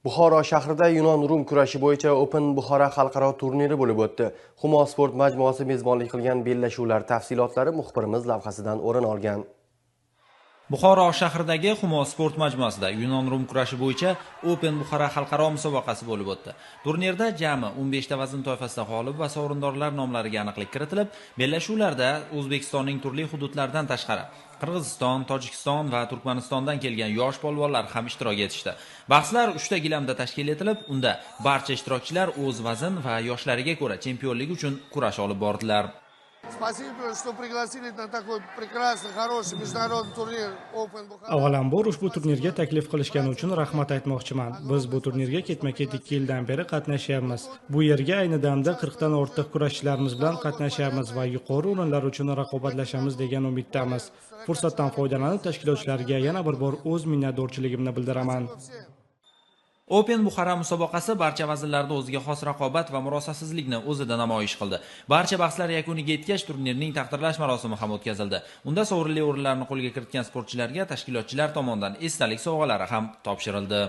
Buxoro shahrida Yunon-Rum kurashi bo'yicha Open Buxoro xalqaro turniri bo'lib o'tdi. Humo sport majmuasi mezbonlik qilgan bellashuvlar tafsilotlari muxbirimiz lavhasidan o'rin olgan. Buxoro shahridagi Humo sport majmuasida Yunon-Rum kurashi bo'yicha Open Buxoro xalqaro musobaqasi bo'lib o'tdi. Turnirda jami 15 ta vazn toifasida g'olib va sovrindorlar nomlariga aniqlik kiritilib, bellashuvlarda O'zbekistonning turli hududlaridan tashqari Qirg'iziston, Tojikiston va Turkmanistondan kelgan yosh polvonlar ham ishtirok etishdi. Bahslar 3 ta gilamda tashkil etilib, unda barcha ishtirokchilar o'z vazn va yoshlariga ko'ra chempionlik uchun kurash olib bordilar. Спасибо, что пригласили на такой прекрасный, хороший международный турнир Open Buxoro. Avvalambor ushbu turnirga taklif qilishgani uchun rahmat aytmoqchiman. Biz bu turnirga ketma-ket 2 yildan beri qatnashyapmiz. Bu yerga ayni damda 40 dan ortiq kurashchilarimiz bilan qatnashyapmiz va yuqori o'rinlar uchun raqobatlashamiz degan umiddamiz. Fursatdan foydalanib tashkilotchilarga yana bir bor o'z minnatdorchiligimni bildiraman. Open Buxoro musobaqasi barcha vaznlarda o'ziga xos raqobat va murosasizlikni o'zida namoyish qildi. Barcha bahslar yakuniga yetgach, turnirning taqdirlash marosimi ham o'tkazildi. Unda sovrinli o'rinlarni qo'lga kiritgan sportchilarga tashkilotchilar tomonidan esdalik sovg'alari ham topshirildi.